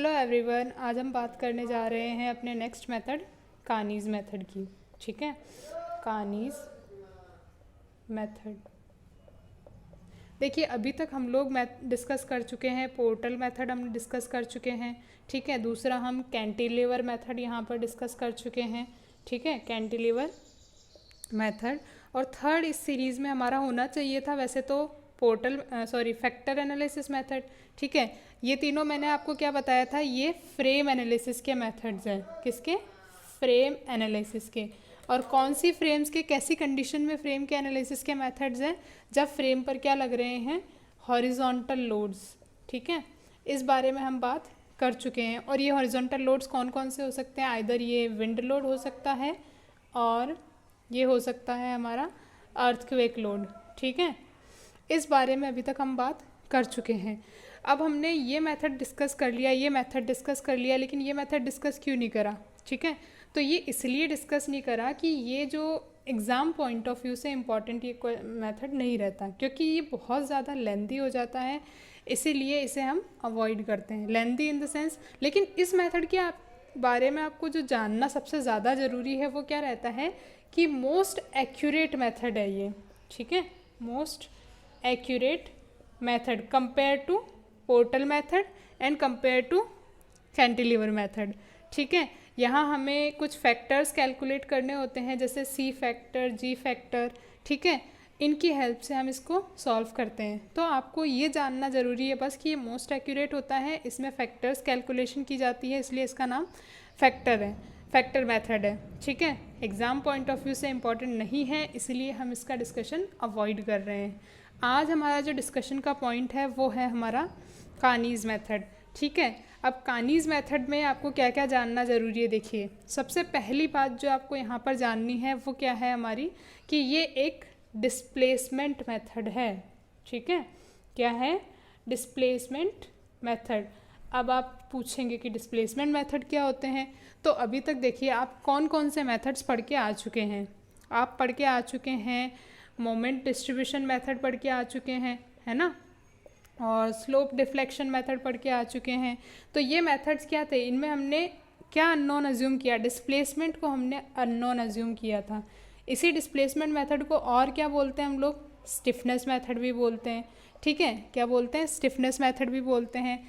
Hello everyone, आज हम बात करने जा रहे हैं अपने नेक्स्ट मेथड कानीज़ मेथड की। ठीक है, कानीज़ मेथड। देखिए, अभी तक हम लोग डिस्कस कर चुके हैं, पोर्टल मेथड हमने डिस्कस कर चुके हैं। ठीक है, दूसरा हम कैंटिलीवर मेथड यहाँ पर डिस्कस कर चुके हैं। ठीक है, कैंटिलीवर मेथड। और थर्ड इस सीरीज़ में हमारा होना चाहिए था वैसे तो फैक्टर एनालिसिस मेथड। ठीक है, ये तीनों मैंने आपको क्या बताया था, ये फ्रेम एनालिसिस के मेथड्स हैं। किसके? फ्रेम एनालिसिस के। और कौन सी फ्रेम्स के, कैसी कंडीशन में फ्रेम के एनालिसिस के मेथड्स हैं? जब फ्रेम पर क्या लग रहे हैं, हॉरिजॉन्टल लोड्स। ठीक है, इस बारे में हम बात कर चुके हैं। और ये हॉरिजॉन्टल लोड्स कौन कौन से हो सकते हैं? आइदर ये विंड लोड हो सकता है और ये हो सकता है हमारा अर्थक्वेक लोड। ठीक है, इस बारे में अभी तक हम बात कर चुके हैं। अब हमने ये मेथड डिस्कस कर लिया, ये मेथड डिस्कस कर लिया, लेकिन ये मेथड डिस्कस क्यों नहीं करा? ठीक है, तो ये इसलिए डिस्कस नहीं करा कि ये जो एग्ज़ाम पॉइंट ऑफ व्यू से इम्पॉर्टेंट ये कोई मेथड नहीं रहता, क्योंकि ये बहुत ज़्यादा लेंदी हो जाता है, इसीलिए इसे हम अवॉइड करते हैं। लेंदी इन द सेंस, लेकिन इस मेथड के बारे में आपको जो जानना सबसे ज़्यादा ज़रूरी है वो क्या रहता है कि मोस्ट एक्यूरेट मेथड है ये। ठीक है, most accurate method compare to portal method and compare to cantilever method. ठीक है, यहाँ हमें कुछ फैक्टर्स कैलकुलेट करने होते हैं, जैसे सी फैक्टर, जी फैक्टर। ठीक है, इनकी हेल्प से हम इसको सॉल्व करते हैं। तो आपको ये जानना ज़रूरी है बस कि ये मोस्ट एक्यूरेट होता है, इसमें फैक्टर्स कैलकुलेशन की जाती है, इसलिए इसका नाम फैक्टर है, फैक्टर मेथड है। ठीक है, एग्ज़ाम पॉइंट ऑफ व्यू से इम्पॉर्टेंट नहीं है, इसलिए हम इसका डिस्कशन अवॉइड कर रहे हैं। आज हमारा जो डिस्कशन का पॉइंट है वो है हमारा कानीज़ मेथड। ठीक है, अब कानीज़ मेथड में आपको क्या क्या जानना ज़रूरी है? देखिए, सबसे पहली बात जो आपको यहाँ पर जाननी है वो क्या है हमारी, कि ये एक डिस्प्लेसमेंट मेथड है। ठीक है, क्या है? Displacement method. अब आप पूछेंगे कि डिस्प्लेसमेंट मेथड क्या होते हैं, तो अभी तक देखिए आप कौन कौन से मेथड्स पढ़ के आ चुके हैं। आप पढ़ के आ चुके हैं मोमेंट डिस्ट्रीब्यूशन मेथड पढ़ के आ चुके हैं, है ना, और स्लोप डिफ्लेक्शन मेथड पढ़ के आ चुके हैं। तो ये मेथड्स क्या थे? इनमें हमने क्या अननोन अज्यूम किया? डिस्प्लेसमेंट को हमने अननोन अज्यूम किया था। इसी डिस्प्लेसमेंट मेथड को और क्या बोलते हैं हम लोग? स्टिफनेस मेथड भी बोलते हैं। ठीक है, क्या बोलते हैं? स्टिफनेस मेथड भी बोलते हैं।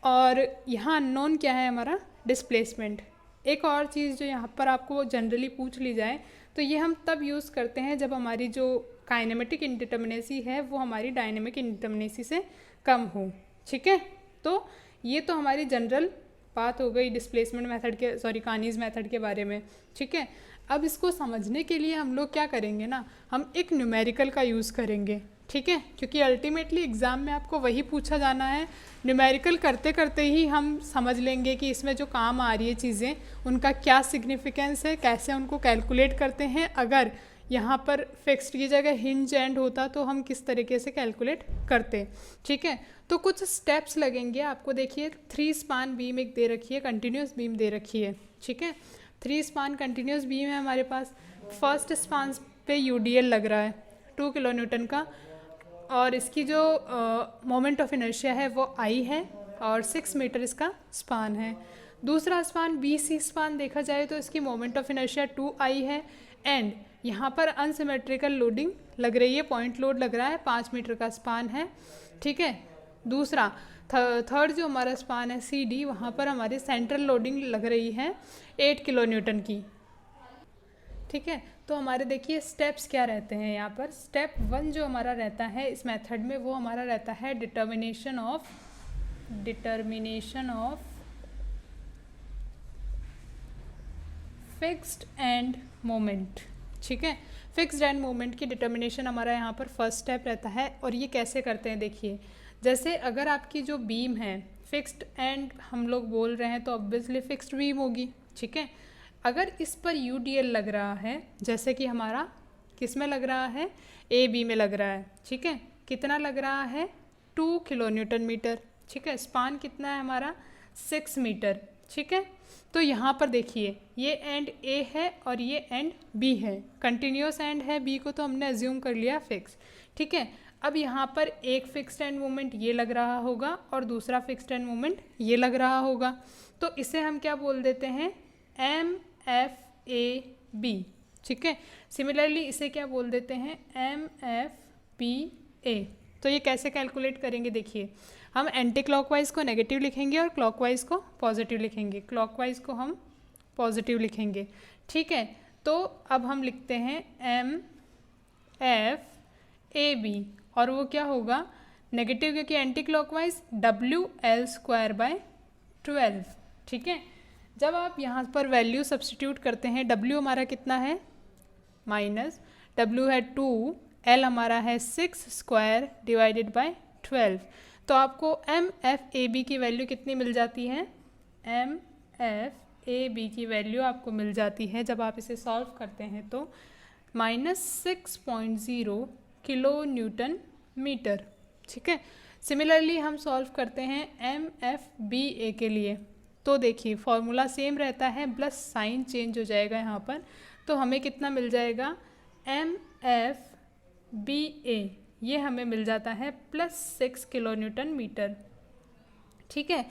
और यहाँ अननोन क्या है हमारा? डिस्प्लेसमेंट। एक और चीज़ जो यहाँ पर आपको जनरली पूछ ली जाए तो ये हम तब यूज़ करते हैं जब हमारी जो काइनेमेटिक इंडिटर्मिनेसी है वो हमारी डायनेमिक इंडिटर्मिनेसी से कम हो। ठीक है, तो ये तो हमारी जनरल बात हो गई डिस्प्लेसमेंट मेथड के, कानीज़ मेथड के बारे में। ठीक है, अब इसको समझने के लिए हम लोग क्या करेंगे ना, हम एक न्यूमेरिकल का यूज़ करेंगे। ठीक है, क्योंकि अल्टीमेटली एग्ज़ाम में आपको वही पूछा जाना है। न्यूमेरिकल करते करते ही हम समझ लेंगे कि इसमें जो काम आ रही है चीज़ें उनका क्या सिग्निफिकेंस है, कैसे उनको कैलकुलेट करते हैं। अगर यहाँ पर फिक्स्ड की जगह हिंज एंड होता तो हम किस तरीके से कैलकुलेट करते। ठीक है, तो कुछ स्टेप्स लगेंगे आपको। देखिए, 3 स्पान बीम एक दे रखी है, कंटिन्यूस बीम दे रखी है। ठीक है, 3 स्पान कंटिन्यूस बीम है हमारे पास। फर्स्ट स्पान पे यूडीएल लग रहा है 2 किलो न्यूटन का, और इसकी जो मोमेंट ऑफ इनर्शिया है वो आई है, और 6 मीटर इसका स्पान है। दूसरा स्पान BC स्पान देखा जाए तो इसकी मोमेंट ऑफ इनर्शिया 2 आई है, एंड यहाँ पर अनसिमेट्रिकल लोडिंग लग रही है, पॉइंट लोड लग रहा है, 5 मीटर का स्पान है। ठीक है, दूसरा थर्ड जो हमारा स्पान है CD, वहाँ पर हमारी सेंट्रल लोडिंग लग रही है 8 किलो न्यूटन की। ठीक है, तो हमारे देखिए स्टेप्स क्या रहते हैं यहाँ पर। स्टेप 1 जो हमारा रहता है इस मेथड में वो हमारा रहता है determination of fixed end moment. ठीक है, फिक्स्ड एंड मोमेंट की डिटर्मिनेशन हमारा यहाँ पर फर्स्ट स्टेप रहता है। और ये कैसे करते हैं? देखिए, जैसे अगर आपकी जो बीम है फिक्स्ड एंड हम लोग बोल रहे हैं तो ऑब्वियसली फिक्स्ड बीम होगी। ठीक है, अगर इस पर UDL लग रहा है, जैसे कि हमारा किस में लग रहा है? AB में लग रहा है। ठीक है, कितना लग रहा है? 2 किलो न्यूटन मीटर। ठीक है, स्पान कितना है हमारा? 6 मीटर। ठीक है, तो यहाँ पर देखिए ये एंड A है और ये एंड B है, कंटिन्यूस एंड है, B को तो हमने अज्यूम कर लिया फिक्स। ठीक है, अब यहाँ पर एक फिक्स्ड एंड मोमेंट ये लग रहा होगा और दूसरा फिक्स्ड एंड मोमेंट ये लग रहा होगा, तो इसे हम क्या बोल देते हैं, MFAB, ठीक है। सिमिलरली इसे क्या बोल देते हैं, MFBA। तो ये कैसे कैलकुलेट करेंगे, देखिए हम एंटी क्लॉकवाइज को नेगेटिव लिखेंगे और क्लॉकवाइज को पॉजिटिव लिखेंगे। क्लॉकवाइज को हम पॉजिटिव लिखेंगे, ठीक है। तो अब हम लिखते हैं MFAB और वो क्या होगा, नेगेटिव क्योंकि एंटी क्लॉकवाइज, WL²/12, ठीक है। जब आप यहाँ पर वैल्यू सब्स्टिट्यूट करते हैं, W हमारा कितना है -W है 2, L हमारा है 6² / 12, तो आपको MFAB की वैल्यू कितनी मिल जाती है, MFAB की वैल्यू आपको मिल जाती है जब आप इसे सॉल्व करते हैं तो -6.0 किलो न्यूटन मीटर, ठीक है। सिमिलरली हम सॉल्व करते हैं MFBA के लिए, तो देखिए फॉर्मूला सेम रहता है, प्लस साइन चेंज हो जाएगा यहाँ पर, तो हमें कितना मिल जाएगा, MFBA ये हमें मिल जाता है +6 किलो न्यूटन मीटर, ठीक है।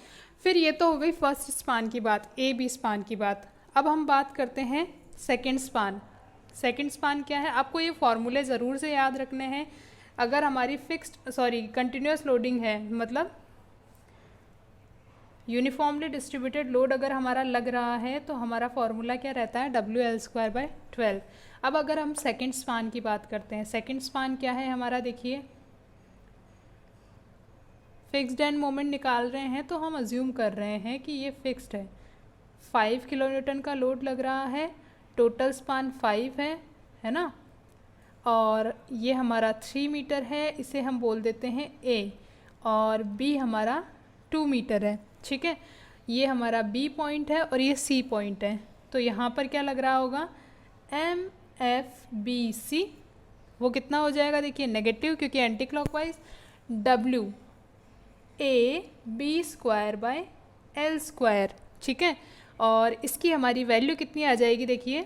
फिर ये तो हो गई फर्स्ट स्पान की बात, AB स्पान की बात। अब हम बात करते हैं सेकंड स्पान। सेकंड स्पान क्या है, आपको ये फॉर्मूले ज़रूर से याद रखने हैं। अगर हमारी कंटिन्यूस लोडिंग है, मतलब यूनिफॉर्मली डिस्ट्रीब्यूटेड लोड अगर हमारा लग रहा है, तो हमारा फॉर्मूला क्या रहता है, WL²/12। अब अगर हम सेकंड स्पान की बात करते हैं, सेकंड स्पान क्या है हमारा, देखिए फिक्स्ड एंड मोमेंट निकाल रहे हैं तो हम अज्यूम कर रहे हैं कि ये फिक्स्ड है। 5 किलो न्यूटन का लोड लग रहा है, टोटल स्पान 5 है ना, और ये हमारा 3 मीटर है, इसे हम बोल देते हैं A, और B हमारा 2 मीटर है, ठीक है। ये हमारा B पॉइंट है और ये C पॉइंट है, तो यहाँ पर क्या लग रहा होगा, MFBC, वो कितना हो जाएगा, देखिए नेगेटिव क्योंकि एंटी क्लॉकवाइज, WAB²/L², ठीक है। और इसकी हमारी वैल्यू कितनी आ जाएगी, देखिए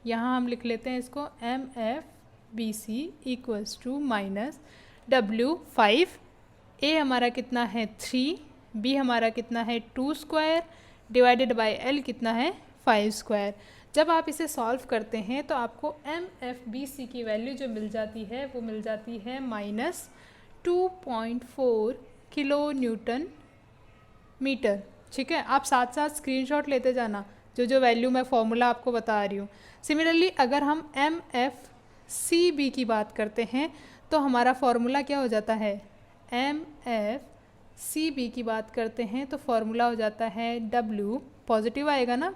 यहाँ हम लिख लेते हैं इसको, MFBC = -W5, A हमारा कितना है 3, B हमारा कितना है 2² / L कितना है 5²। जब आप इसे सॉल्व करते हैं तो आपको MFBC की वैल्यू जो मिल जाती है वो मिल जाती है -2.4 किलो न्यूटन मीटर, ठीक है। आप साथ साथ स्क्रीनशॉट लेते जाना, जो वैल्यू मैं फॉर्मूला आपको बता रही हूँ। सिमिलरली अगर हम MFCB की बात करते हैं तो हमारा फॉर्मूला क्या हो जाता है, MFCB की बात करते हैं तो फॉर्मूला हो जाता है W, पॉजिटिव आएगा ना,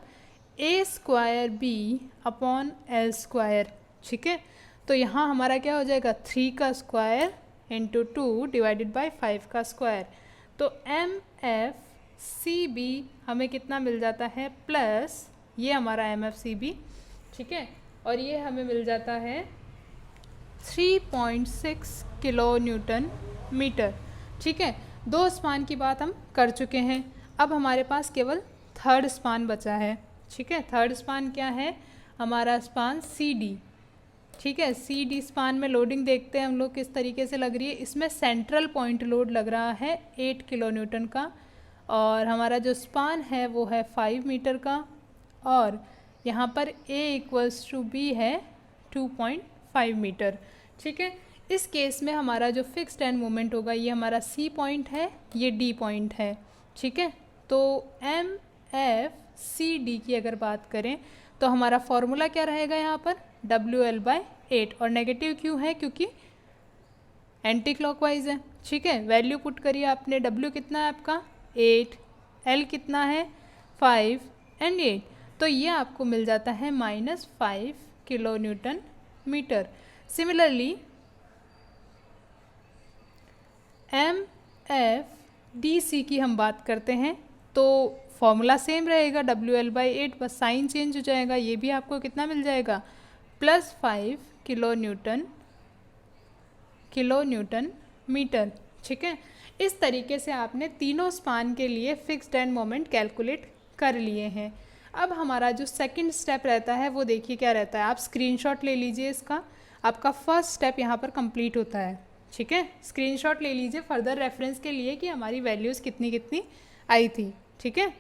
A²B/L², ठीक है। तो यहाँ हमारा क्या हो जाएगा, 3 का स्क्वायर इंटू 2 / 5²। तो MFCB हमें कितना मिल जाता है, प्लस ये हमारा MFCB, ठीक है, और ये हमें मिल जाता है 3.6 किलो न्यूटन मीटर, ठीक है। 2 स्पान की बात हम कर चुके हैं, अब हमारे पास केवल थर्ड स्पान बचा है, ठीक है। थर्ड स्पान क्या है हमारा, स्पान CD, ठीक है। CD स्पान में लोडिंग देखते हैं हम लोग किस तरीके से लग रही है। इसमें सेंट्रल पॉइंट लोड लग रहा है 8 किलो न्यूटन का, और हमारा जो स्पान है वो है 5 मीटर का, और यहाँ पर A=B है 2.5 मीटर, ठीक है। इस केस में हमारा जो फिक्स्ड एंड मोमेंट होगा ये हमारा C पॉइंट है, ये D पॉइंट है, ठीक है। तो MFCD की अगर बात करें तो हमारा फॉर्मूला क्या रहेगा यहाँ पर, WL/8, और नेगेटिव क्यों है, क्योंकि एंटी क्लॉकवाइज है, ठीक है। वैल्यू पुट करिए आपने, W कितना है आपका 8, L कितना है 5 एंड 8, तो ये आपको मिल जाता है -5 kilo newton metre. Similarly MFDC की हम बात करते हैं तो फॉर्मूला सेम रहेगा, WL/8, बस साइन चेंज हो जाएगा। ये भी आपको कितना मिल जाएगा, +5 किलो न्यूटन मीटर, ठीक है। इस तरीके से आपने तीनों स्पान के लिए फिक्स्ड एंड मोमेंट कैलकुलेट कर लिए हैं। अब हमारा जो सेकंड स्टेप रहता है वो देखिए क्या रहता है, आप स्क्रीनशॉट ले लीजिए इसका, आपका फर्स्ट स्टेप यहाँ पर कंप्लीट होता है, ठीक है, स्क्रीनशॉट ले लीजिए फर्दर रेफरेंस के लिए कि हमारी वैल्यूज़ कितनी कितनी आई थी, ठीक है,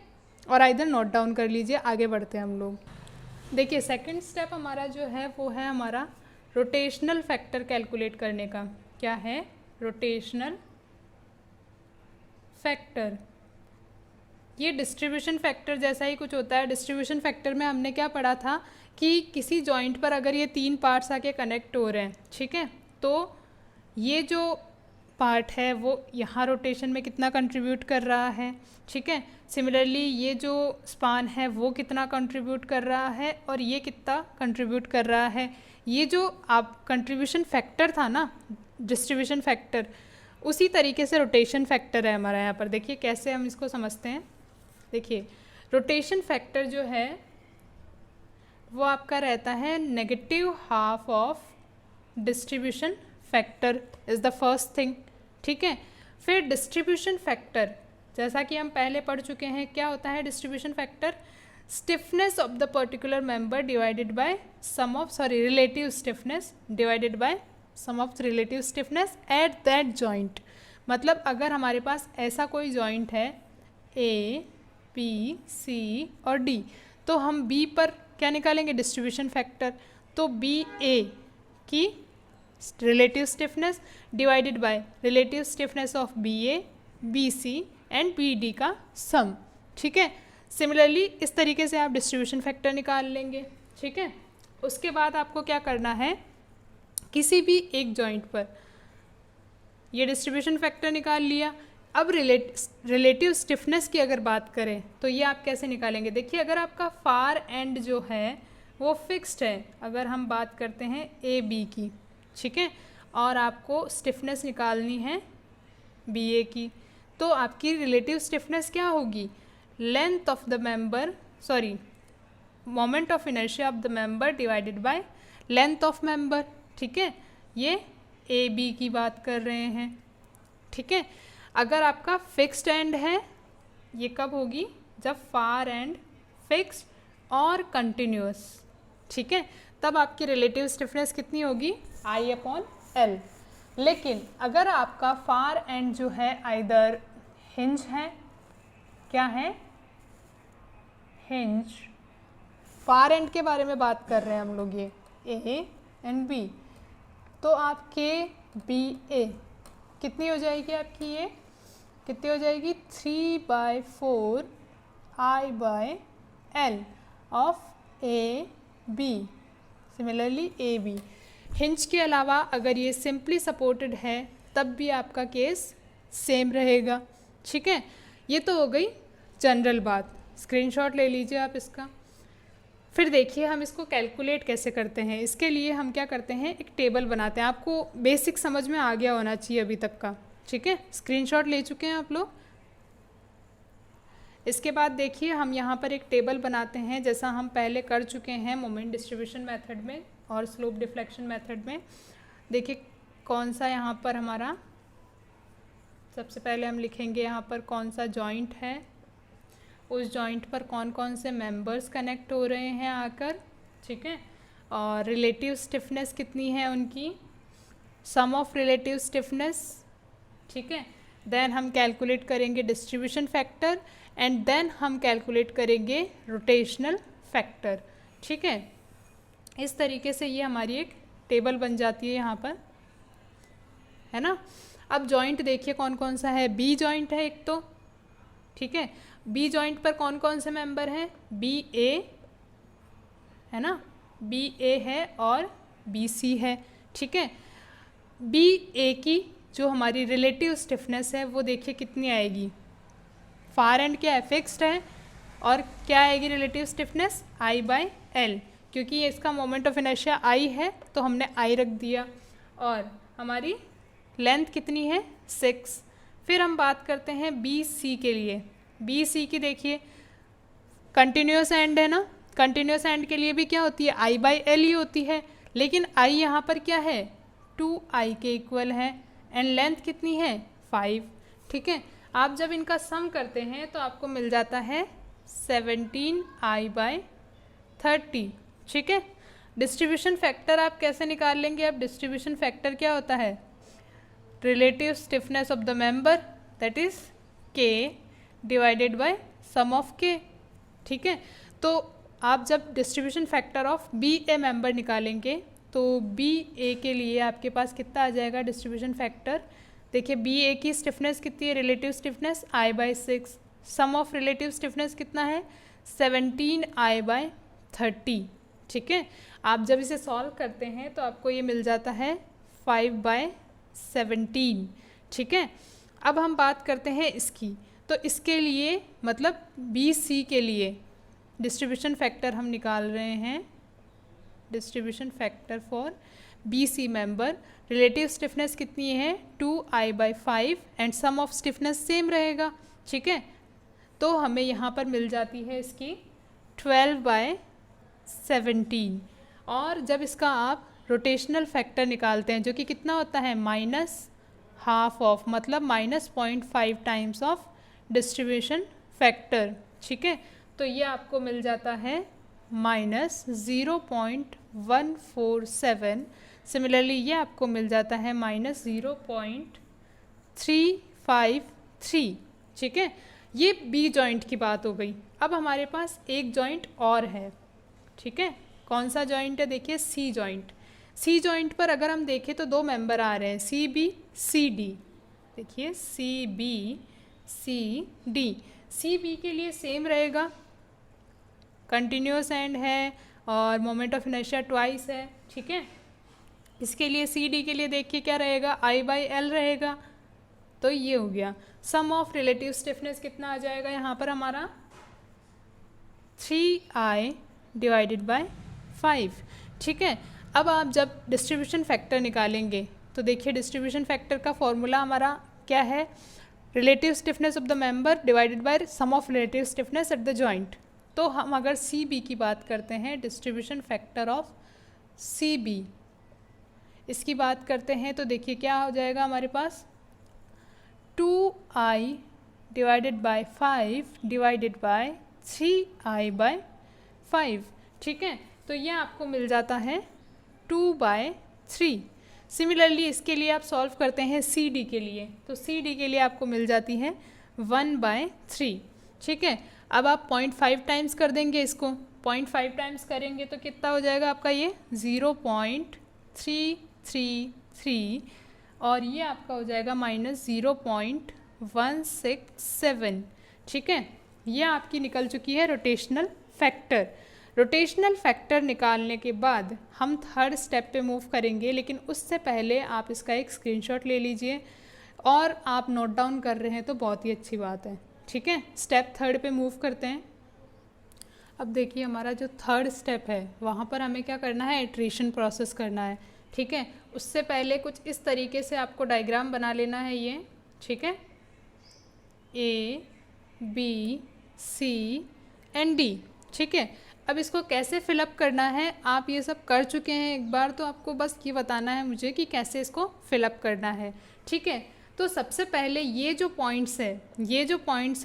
और इधर नोट डाउन कर लीजिए। आगे बढ़ते हैं हम लोग। देखिए सेकंड स्टेप हमारा जो है वो है हमारा रोटेशनल फैक्टर कैलकुलेट करने का। क्या है? Rotational factor. ये डिस्ट्रीब्यूशन फैक्टर जैसा ही कुछ होता है। डिस्ट्रीब्यूशन फैक्टर में हमने क्या पढ़ा था कि किसी जॉइंट पर अगर ये 3 पार्ट्स आके कनेक्ट हो रहे हैं, ठीक है, तो ये जो पार्ट है वो यहाँ रोटेशन में कितना कंट्रीब्यूट कर रहा है, ठीक है। सिमिलरली ये जो स्पान है वो कितना कंट्रीब्यूट कर रहा है और ये कितना कंट्रीब्यूट कर रहा है। ये जो आप कंट्रीब्यूशन फैक्टर था ना, डिस्ट्रीब्यूशन फैक्टर, उसी तरीके से रोटेशन फैक्टर है हमारा यहाँ पर। देखिए कैसे हम इसको समझते हैं। देखिए रोटेशन फैक्टर जो है वो आपका रहता है negative half of distribution factor is the first thing, ठीक है। फिर डिस्ट्रीब्यूशन फैक्टर जैसा कि हम पहले पढ़ चुके हैं, क्या होता है distribution factor? Stiffness of the particular member divided by sum of relative stiffness divided by sum of relative stiffness at that joint. मतलब अगर हमारे पास ऐसा कोई जॉइंट है ए, बी, सी और डी, तो हम बी पर क्या निकालेंगे? Distribution factor. तो बी ए की relative stiffness divided by relative stiffness of B A, B C and B D का सम, ठीक है। सिमिलरली इस तरीके से आप डिस्ट्रीब्यूशन फैक्टर निकाल लेंगे, ठीक है। उसके बाद आपको क्या करना है, किसी भी एक जॉइंट पर ये डिस्ट्रीब्यूशन फैक्टर निकाल लिया। अब रिलेटिव स्टिफनेस की अगर बात करें तो ये आप कैसे निकालेंगे? देखिए अगर आपका फार एंड जो है वो फिक्स्ड है, अगर हम बात करते हैं ए बी की, ठीक है, और आपको स्टिफनेस निकालनी है बी ए की, तो आपकी रिलेटिव स्टिफनेस क्या होगी? Length of the member, moment of inertia of the member divided by length of member, ठीक है। ये ए बी की बात कर रहे हैं, ठीक है। अगर आपका फिक्स्ड एंड है, ये कब होगी? जब फार एंड फिक्स्ड और कंटिन्यूस, ठीक है, तब आपकी रिलेटिव स्टिफनेस कितनी होगी? I/L। लेकिन अगर आपका फार एंड जो है आइदर हिंज है, क्या है? हिंज। फार एंड के बारे में बात कर रहे हैं हम लोग, ये ए एंड बी, तो आपके बी ए कितनी हो जाएगी? आपकी ये कितनी हो जाएगी? 3/4 I/L of A B. Similarly A B. Hinge के अलावा अगर ये सिंपली सपोर्टेड है तब भी आपका केस सेम रहेगा, ठीक है। ये तो हो गई जनरल बात, स्क्रीनशॉट ले लीजिए आप इसका। फिर देखिए हम इसको कैलकुलेट कैसे करते हैं। इसके लिए हम क्या करते हैं, एक टेबल बनाते हैं। आपको बेसिक समझ में आ गया होना चाहिए अभी तक का, ठीक है। स्क्रीनशॉट ले चुके हैं आप लोग। इसके बाद देखिए हम यहाँ पर एक टेबल बनाते हैं जैसा हम पहले कर चुके हैं मोमेंट डिस्ट्रीब्यूशन मेथड में और स्लोप डिफ्लेक्शन मेथड में। देखिए कौन सा यहाँ पर हमारा, सबसे पहले हम लिखेंगे यहाँ पर कौन सा जॉइंट है, उस जॉइंट पर कौन कौन से मेंबर्स कनेक्ट हो रहे हैं आकर, ठीक है, और रिलेटिव स्टिफनेस कितनी है उनकी, सम ऑफ रिलेटिव स्टिफनेस, ठीक है। देन हम कैलकुलेट करेंगे डिस्ट्रीब्यूशन फैक्टर एंड देन हम कैलकुलेट करेंगे रोटेशनल फैक्टर, ठीक है। इस तरीके से ये हमारी एक टेबल बन जाती है यहाँ पर, है ना। अब जॉइंट देखिए कौन कौन सा है। बी जॉइंट है एक तो, ठीक है। बी जॉइंट पर कौन कौन से मेंबर हैं? बी ए है ना, बी ए है और बी सी है, ठीक है। बी ए की जो हमारी रिलेटिव स्टिफनेस है वो देखिए कितनी आएगी, फार एंड क्या है? फिक्स्ड है, और क्या आएगी रिलेटिव स्टिफनेस? I/L, क्योंकि ये इसका मोमेंट ऑफ इनर्शिया I है तो हमने I रख दिया, और हमारी लेंथ कितनी है? 6। फिर हम बात करते हैं बी सी के लिए। बी सी की देखिए कंटिन्यूस एंड है ना, कंटिन्यूस एंड के लिए भी क्या होती है? I/L ही होती है, लेकिन I यहाँ पर क्या है? 2I के इक्वल है, एंड लेंथ कितनी है? 5, ठीक है। आप जब इनका सम करते हैं तो आपको मिल जाता है 17I/30, ठीक है। डिस्ट्रीब्यूशन फैक्टर आप कैसे निकाल लेंगे? अब डिस्ट्रीब्यूशन फैक्टर क्या होता है? Relative stiffness of the member that is K divided by sum of K. ठीक है, तो आप जब distribution factor of B A member निकालेंगे तो बी ए के लिए आपके पास कितना आ जाएगा डिस्ट्रीब्यूशन फैक्टर। देखिए बी ए की स्टिफनेस कितनी है, relative stiffness I by 6, sum of relative stiffness कितना है 17 आई बाई 30। ठीक है, आप जब इसे सॉल्व करते हैं तो आपको ये मिल जाता है 5 बाई 17। ठीक है, अब हम बात करते हैं इसकी, तो इसके लिए मतलब बी सी के लिए डिस्ट्रीब्यूशन फैक्टर हम निकाल रहे हैं, distribution factor for B C member. Relative stiffness कितनी है 2i/5 and sum of stiffness same रहेगा। ठीक है, तो हमें यहाँ पर मिल जाती है इसकी 12/17। और जब इसका आप रोटेशनल फैक्टर निकालते हैं जो कि कितना होता है -½ ऑफ, मतलब -0.5 टाइम्स ऑफ डिस्ट्रीब्यूशन फैक्टर। ठीक है, तो ये आपको मिल जाता है -0.147। सिमिलरली ये आपको मिल जाता है -0.353। ठीक है, ये बी जॉइंट की बात हो गई। अब हमारे पास एक जॉइंट और है। ठीक है, कौन सा जॉइंट है, देखिए सी जॉइंट। सी जॉइंट पर अगर हम देखें तो दो मेंबर आ रहे हैं सी बी सी डी। देखिए C B C D, C B के लिए सेम रहेगा, कंटिन्यूस एंड है और मोमेंट ऑफ इनर्शिया ट्वाइस है। ठीक है, इसके लिए सी डी के लिए देखिए क्या रहेगा I/L रहेगा। तो ये हो गया। सम ऑफ रिलेटिव स्टिफनेस कितना आ जाएगा यहाँ पर हमारा 3i/5। ठीक है, अब आप जब डिस्ट्रीब्यूशन फैक्टर निकालेंगे तो देखिए डिस्ट्रीब्यूशन फैक्टर का फॉर्मूला हमारा क्या है, relative stiffness of the member divided by sum of relative stiffness at the joint. तो हम अगर सी बी की बात करते हैं, distribution factor of C B, इसकी बात करते हैं तो देखिए क्या हो जाएगा हमारे पास 2i/5 डिवाइडेड बाय 3i/5। ठीक है, तो ये आपको मिल जाता है 2/3। सिमिलरली इसके लिए आप सॉल्व करते हैं सी डी के लिए, तो सी डी के लिए आपको मिल जाती है 1/3। ठीक है, अब आप 0.5 टाइम्स कर देंगे इसको, 0.5 टाइम्स करेंगे तो कितना हो जाएगा आपका ये 0.333 और ये आपका हो जाएगा -0.167। ठीक है, ये आपकी निकल चुकी है रोटेशनल फैक्टर। रोटेशनल फैक्टर निकालने के बाद हम थर्ड स्टेप पे मूव करेंगे, लेकिन उससे पहले आप इसका एक स्क्रीनशॉट ले लीजिए और आप नोट डाउन कर रहे हैं तो बहुत ही अच्छी बात है। ठीक है, स्टेप थर्ड पे मूव करते हैं। अब देखिए हमारा जो थर्ड स्टेप है वहाँ पर हमें क्या करना है, इटरेशन प्रोसेस करना है। ठीक है, उससे पहले कुछ इस तरीके से आपको डायग्राम बना लेना है ये। ठीक है, A B C and D. ठीक है, अब इसको कैसे फिलअप करना है आप ये सब कर चुके हैं एक बार, तो आपको बस ये बताना है मुझे कि कैसे इसको फिलअप करना है। ठीक है, तो सबसे पहले ये जो पॉइंट्स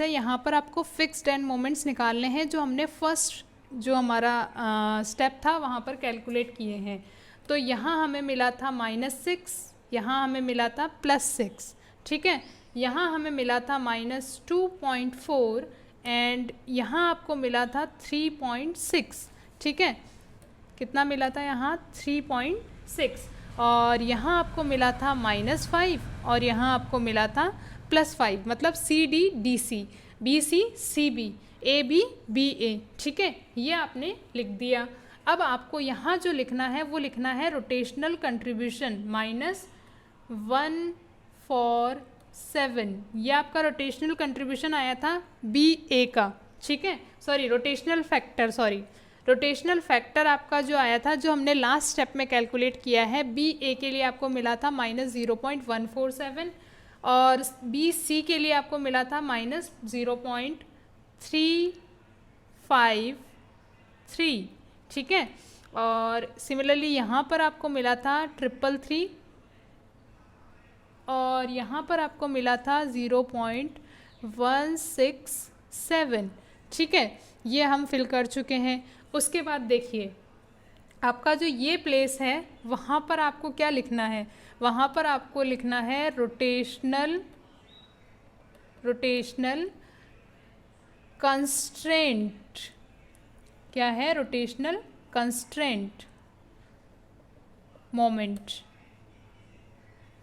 है यहाँ पर आपको फिक्स्ड एंड मोमेंट्स निकालने हैं जो हमने फर्स्ट जो हमारा स्टेप था वहाँ पर कैलकुलेट किए हैं। तो यहाँ हमें मिला था -6, यहाँ हमें मिला था +6। ठीक है, यहाँ हमें मिला था -2.4 एंड यहाँ आपको मिला था 3.6। ठीक है, कितना मिला था यहाँ 3.6 और यहाँ आपको मिला था -5 और यहाँ आपको मिला था +5, मतलब C D D C, B C C B, A B B A. ठीक है, ये आपने लिख दिया। अब आपको यहाँ जो लिखना है वो लिखना है रोटेशनल कंट्रीब्यूशन -147। ये आपका रोटेशनल कंट्रीब्यूशन आया था बी ए का। ठीक है, रोटेशनल फैक्टर आपका जो आया था, जो हमने लास्ट स्टेप में कैलकुलेट किया है, बी ए के लिए आपको मिला था -0.147 और बी सी के लिए आपको मिला था -0.353। ठीक है, और सिमिलरली यहाँ पर आपको मिला था 333 और यहाँ पर आपको मिला था 0.167। ठीक है, ये हम फिल कर चुके हैं। उसके बाद देखिए आपका जो ये प्लेस है वहाँ पर आपको क्या लिखना है, वहाँ पर आपको लिखना है रोटेशनल कंस्ट्रेंट। क्या है? Rotational constraint moment.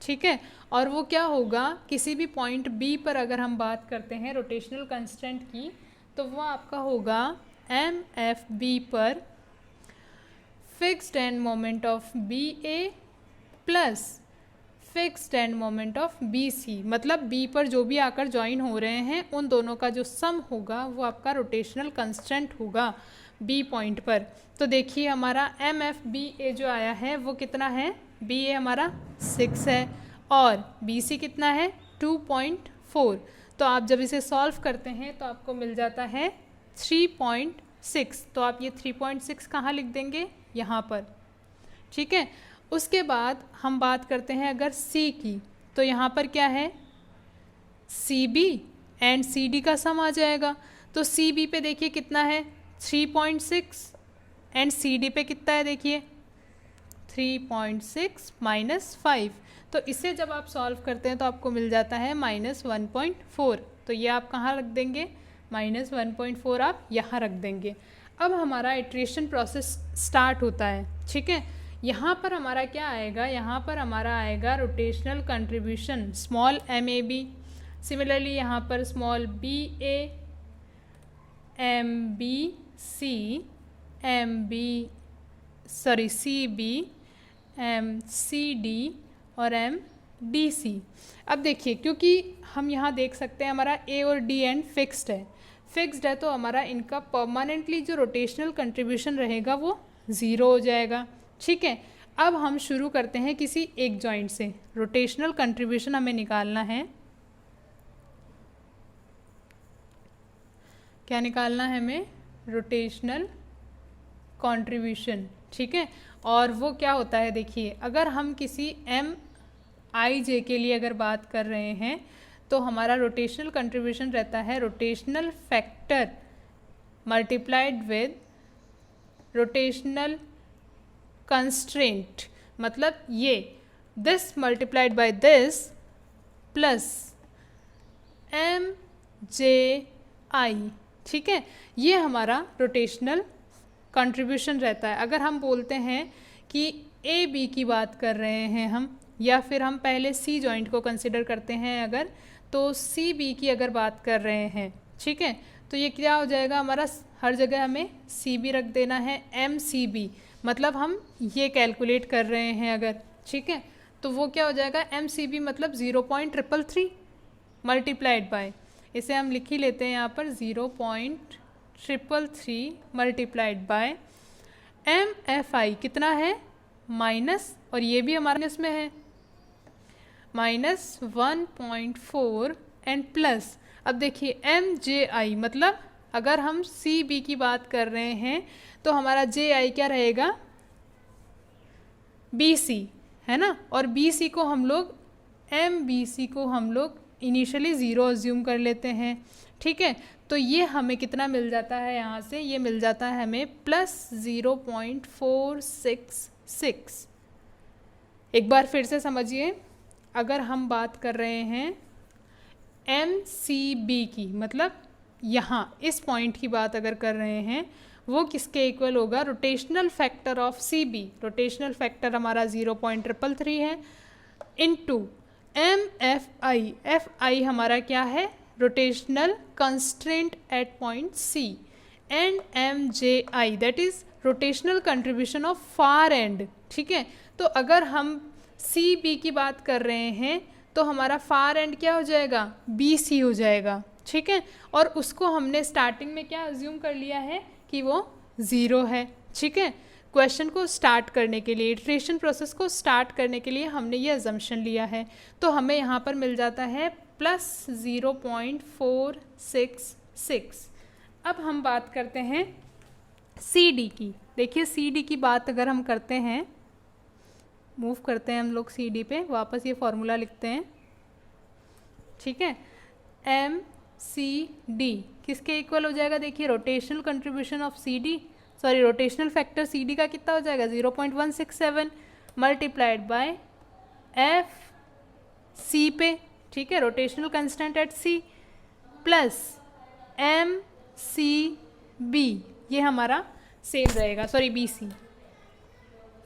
ठीक है, और वो क्या होगा, किसी भी पॉइंट बी पर अगर हम बात करते हैं रोटेशनल कंस्ट्रेंट की, तो वो आपका होगा एम एफ बी पर fixed end moment of B A plus fixed end moment of B C. मतलब बी पर जो भी आकर ज्वाइन हो रहे हैं उन दोनों का जो सम होगा वो आपका रोटेशनल कंस्ट्रेंट होगा बी पॉइंट पर। तो देखिए हमारा एम एफ बी ए जो आया है वो कितना है, बी ए हमारा 6 है और बी सी कितना है 2.4। तो आप जब इसे सॉल्व करते हैं तो आपको मिल जाता है 3.6। तो आप ये 3.6 कहाँ लिख देंगे, यहाँ पर। ठीक है, उसके बाद हम बात करते हैं अगर C की, तो यहाँ पर क्या है, CB एंड CD का सम आ जाएगा। तो CB पे देखिए कितना है 3.6 एंड CD पे कितना है देखिए 3.6 माइनस 5। तो इसे जब आप सॉल्व करते हैं तो आपको मिल जाता है -1.4। तो ये आप कहाँ रख देंगे, -1.4 आप यहाँ रख देंगे। अब हमारा इटरेशन प्रोसेस स्टार्ट होता है। ठीक है, यहाँ पर हमारा क्या आएगा, यहाँ पर हमारा आएगा rotational contribution small M A B. Similarly यहाँ पर small B A, M B C, C B, M C D और एम डी सी। अब देखिए क्योंकि हम यहाँ देख सकते हैं हमारा ए और डी एंड फिक्स्ड है तो हमारा इनका परमानेंटली जो रोटेशनल कंट्रीब्यूशन रहेगा वो 0 हो जाएगा। ठीक है, अब हम शुरू करते हैं किसी एक जॉइंट से। रोटेशनल कंट्रीब्यूशन हमें निकालना है, क्या निकालना है हमें, रोटेशनल कंट्रीब्यूशन। ठीक है, और वो क्या होता है देखिए, अगर हम किसी एम आई जे के लिए अगर बात कर रहे हैं तो हमारा रोटेशनल कंट्रीब्यूशन रहता है rotational factor multiplied with rotational constraint. मतलब ये this multiplied by this plus M J I. ठीक है, ये हमारा रोटेशनल कंट्रीब्यूशन रहता है। अगर हम बोलते हैं कि ए बी की बात कर रहे हैं हम, या फिर हम पहले सी जॉइंट को कंसिडर करते हैं अगर, तो सी बी की अगर बात कर रहे हैं, ठीक है, तो ये क्या हो जाएगा हमारा, हर जगह हमें सी बी रख देना है, एम सी बी। मतलब हम ये कैलकुलेट कर रहे हैं अगर, ठीक है, तो वो क्या हो जाएगा, एम सी बी मतलब 0.333 मल्टीप्लाइड बाय, इसे हम लिख ही लेते हैं यहाँ पर 0.333 multiplied by M F I कितना है माइनस, और ये भी हमारे माइनस में है -1.4 एंड प्लस। अब देखिए एम जे आई मतलब अगर हम सी बी की बात कर रहे हैं तो हमारा जे आई क्या रहेगा, बी सी है ना, और बी सी को हम लोग, एम बी सी को हम लोग इनिशियली 0 अज्यूम कर लेते हैं। ठीक है, तो ये हमें कितना मिल जाता है, यहाँ से ये मिल जाता है हमें +0.466। एक बार फिर से समझिए, अगर हम बात कर रहे हैं एम सी बी की, मतलब यहाँ इस पॉइंट की बात अगर कर रहे हैं, वो किसके इक्वल होगा, rotational factor of C B. Rotational factor हमारा 0.333 है into M F I. F I हमारा क्या है, rotational constraint at point C, and M J I that is rotational contribution of far end. ठीक है, तो अगर हम सी बी की बात कर रहे हैं तो हमारा फार एंड क्या हो जाएगा, बी सी हो जाएगा। ठीक है, और उसको हमने स्टार्टिंग में क्या अज्यूम कर लिया है कि वो 0 है। ठीक है, क्वेश्चन को स्टार्ट करने के लिए, इटरेशन प्रोसेस को स्टार्ट करने के लिए हमने ये अजम्पशन लिया है। तो हमें यहाँ पर मिल जाता है +0.466। अब हम बात करते हैं सी डी की। देखिए सी डी की बात अगर हम करते हैं, मूव करते हैं हम लोग सी डी पे, वापस ये फॉर्मूला लिखते हैं। ठीक है, एम सी डी किसके इक्वल हो जाएगा, देखिए rotational contribution of C D, sorry rotational factor C D का कितना हो जाएगा 0.167 मल्टीप्लाइड बाय एफ सी पे, ठीक है, rotational constant at C, plus M C B, ये हमारा सेम रहेगा, sorry B C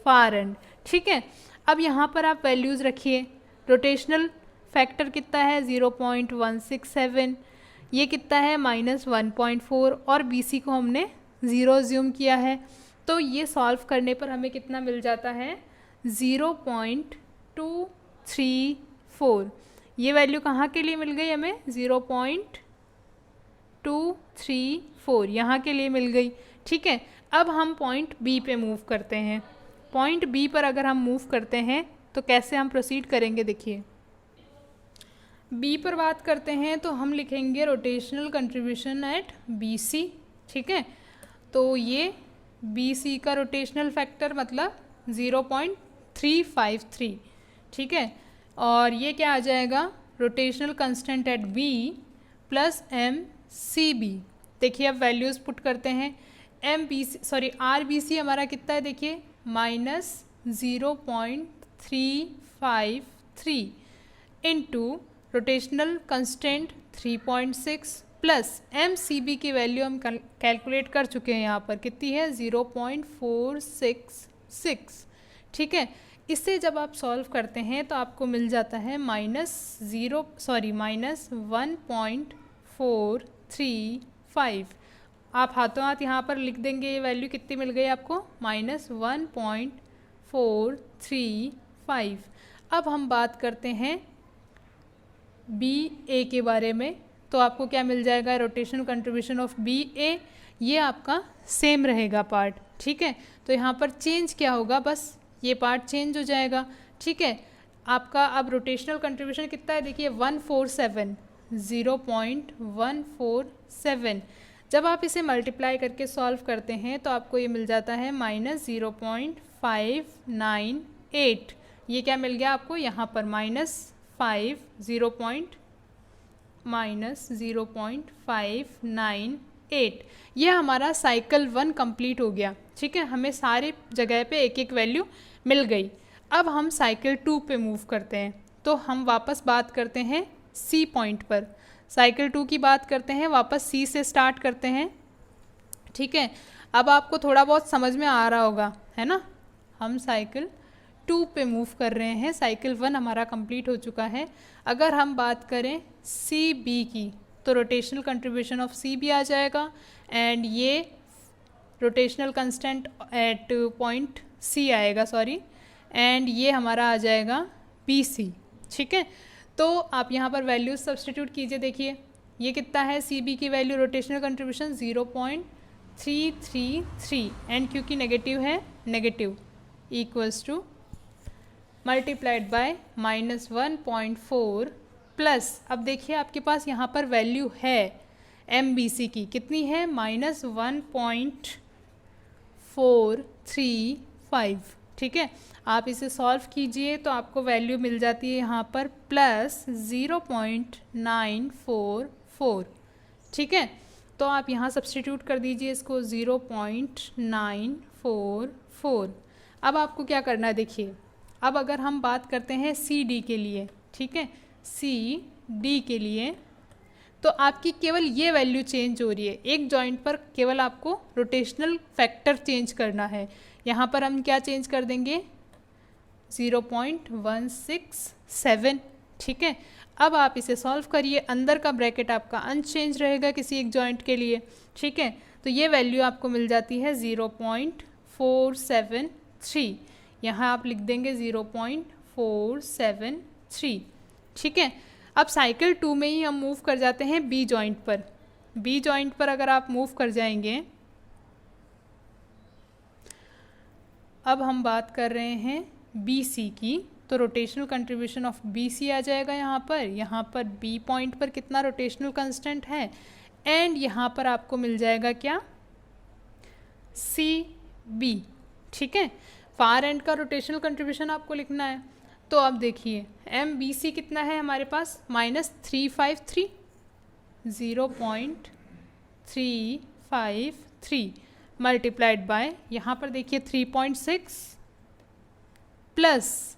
far end, ठीक है। अब यहाँ पर आप वैल्यूज़ रखिए, रोटेशनल फैक्टर कितना है 0.167, ये कितना है -1.4, और बी सी को हमने 0 ज्यूम किया है, तो ये सॉल्व करने पर हमें कितना मिल जाता है 0.234। ये वैल्यू कहाँ के लिए मिल गई हमें 0.234 यहाँ के लिए मिल गई, ठीक है। अब हम पॉइंट बी पे मूव करते हैं। पॉइंट बी पर अगर हम मूव करते हैं तो कैसे हम प्रोसीड करेंगे, देखिए बी पर बात करते हैं तो हम लिखेंगे rotational contribution at B C, ठीक है। तो ये बी सी का रोटेशनल फैक्टर मतलब 0.353, ठीक है, और ये क्या आ जाएगा rotational constant at B plus M C B. देखिए अब वैल्यूज़ पुट करते हैं, आर बी सी हमारा कितना है, देखिए -0.353 into rotational constant 3.6 plus M C B की वैल्यू हम कैलकुलेट कर चुके हैं, यहाँ पर कितनी है 0.466, ठीक है। इससे जब आप सॉल्व करते हैं तो आपको मिल जाता है -1.435। आप हाथों हाथ यहाँ पर लिख देंगे, ये वैल्यू कितनी मिल गई आपको -1.435। अब हम बात करते हैं बी ए के बारे में, तो आपको क्या मिल जाएगा रोटेशनल कंट्रीब्यूशन ऑफ बी ए, ये आपका सेम रहेगा पार्ट, ठीक है। तो यहाँ पर चेंज क्या होगा, बस ये पार्ट चेंज हो जाएगा, ठीक है। आपका अब रोटेशनल कंट्रीब्यूशन कितना है, देखिए 147, 0.147। जब आप इसे मल्टीप्लाई करके सॉल्व करते हैं तो आपको ये मिल जाता है -0.598। ये क्या मिल गया आपको यहाँ पर -0.598। ये हमारा साइकिल 1 कंप्लीट हो गया, ठीक है। हमें सारे जगह पे एक एक वैल्यू मिल गई। अब हम साइकिल 2 पे मूव करते हैं, तो हम वापस बात करते हैं सी पॉइंट पर। साइकिल 2 की बात करते हैं, वापस सी से स्टार्ट करते हैं, ठीक है। अब आपको थोड़ा बहुत समझ में आ रहा होगा, है ना। हम साइकिल 2 पे मूव कर रहे हैं, साइकिल 1 हमारा कंप्लीट हो चुका है। अगर हम बात करें सी बी की तो rotational contribution of C B आ जाएगा, एंड ये rotational constant at point C आएगा, सॉरी, एंड ये हमारा आ जाएगा बी सी, ठीक है। तो आप यहाँ पर वैल्यूज सब्सटीट्यूट कीजिए, देखिए ये कितना है सी बी की वैल्यू रोटेशनल कंट्रीब्यूशन 0.333, एंड क्योंकि नेगेटिव है negative equals two multiplied by -1.4 plus, अब देखिए आपके पास यहाँ पर वैल्यू है एम बी सी की, कितनी है -1.435, ठीक है। आप इसे सॉल्व कीजिए तो आपको वैल्यू मिल जाती है यहाँ पर +0.944, ठीक है। तो आप यहाँ सब्सटीट्यूट कर दीजिए इसको 0.944। अब आपको क्या करना है, देखिए अब अगर हम बात करते हैं सी डी के लिए, ठीक है, सी डी के लिए, तो आपकी केवल ये वैल्यू चेंज हो रही है, एक जॉइंट पर केवल आपको रोटेशनल फैक्टर चेंज करना है। यहाँ पर हम क्या चेंज कर देंगे 0.167, ठीक है। अब आप इसे सॉल्व करिए, अंदर का ब्रैकेट आपका अनचेंज रहेगा किसी एक जॉइंट के लिए, ठीक है। तो ये वैल्यू आपको मिल जाती है 0.473, यहाँ आप लिख देंगे 0.473, ठीक है। अब साइकिल 2 में ही हम मूव कर जाते हैं बी जॉइंट पर। बी जॉइंट पर अगर आप मूव कर जाएंगे, अब हम बात कर रहे हैं बी सी की, तो rotational contribution of B C आ जाएगा यहाँ पर बी पॉइंट पर कितना रोटेशनल कांस्टेंट है, एंड यहाँ पर आपको मिल जाएगा क्या सी बी, ठीक है। फार एंड का रोटेशनल कंट्रीब्यूशन आपको लिखना है, तो अब देखिए एम बी सी कितना है हमारे पास -353, 0.353 मल्टीप्लाइड बाय यहाँ पर देखिए 3.6 प्लस